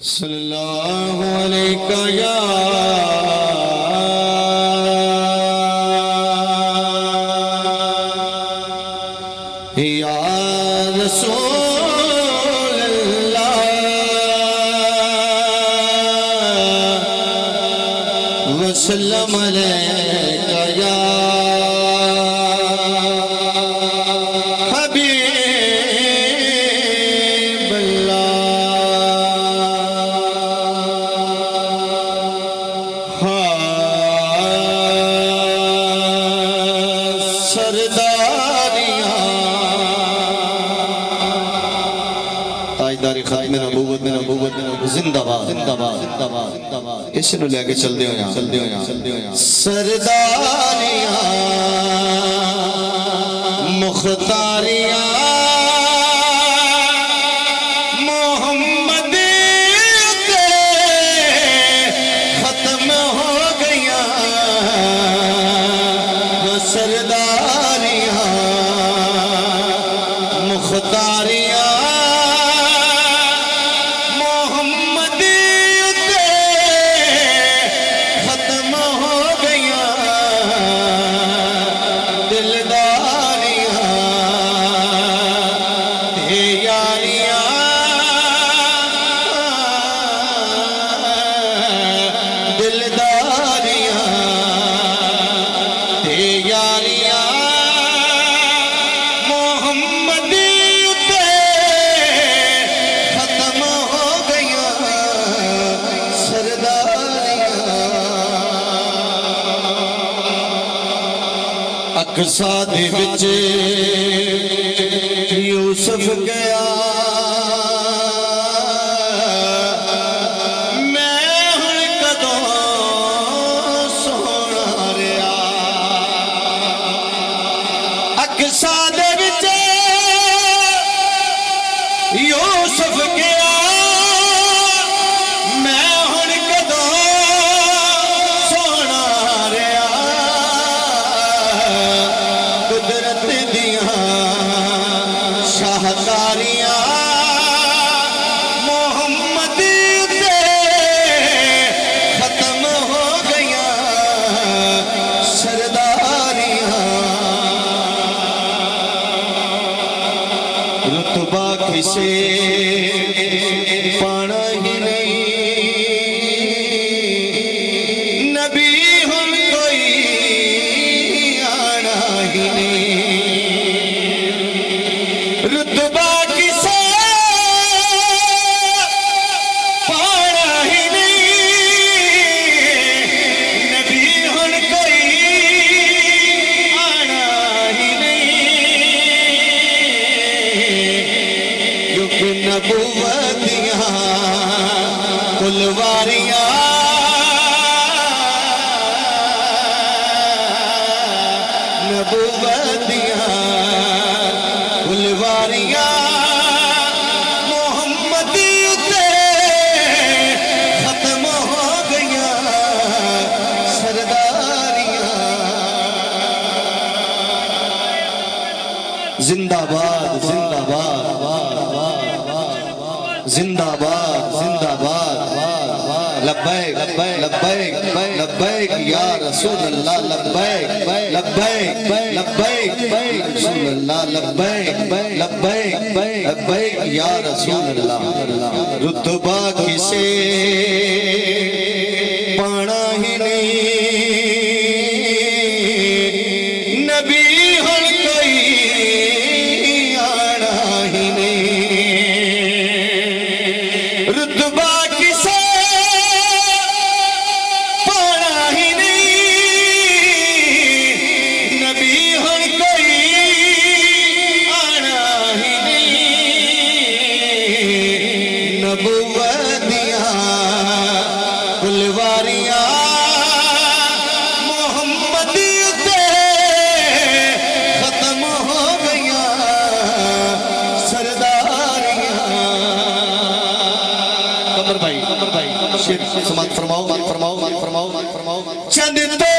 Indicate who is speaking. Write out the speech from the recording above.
Speaker 1: सल्लल्लाहु अलैहि या रसूल अल्लाह वसल्लम अलैका या हबीब अल्लाह। सरदारियां ताजदारी खत्म नबूवत में जिंदाबाद जिंदाबाद जिंदाबाद जिंदाबाद इसनु लेके चलदे हो यहां चलदे हो यहां चलदे हो यहां। सरदारियां मुख्तारियां मोहम्मद ते खत्म हो गया। सरदारियां मुख्तारियां अक़सा दे विच यूसुफ गया। मैं हुण कदों सोना रहा। अक़सा दे विच यूसुफ गया। मैं हुण कदों सोना रहा। कुदरत दियां शाहकारियां मोहम्मद ते खत्म हो गया। सरदारियां रुतबा किसे पाना ही नहीं। नबी हुण कोई आना ही नहीं। रुतबा किसे पाना ही नहीं। नबी हुण कोई आना ही नहीं। क्योंकि नबूवत दियां कुलवारियां नबूवत दियां कुलवारियां मोहम्मद ते खत्म हो गया। सरदारियां जिंदाबाद जिंदाबाद जिंदाबाद जिंदाबाद लब्बैक लब्बैक लब्बैक या रसूल अल्लाह। लब्बैक लब्बैक लब्बैक रसूल अल्लाह। लब्बैक लब्बैक लब्बैक या रसूल अल्लाह। रुतबा किसे पाना ही नहीं। नबी हुण कोई आना ही नहीं। रुतबा किसे पाना ही नहीं। नबी हुण कोई आना ही नहीं। नबूवत दियां कुलवारियां मोहम्मद ते खत्म हो गया। सरदारियां कमर भाई समाप्त फरमाओ मान फरमाओ मान फरमाओ मान फरमाओ मान फरमाओ। चंद तो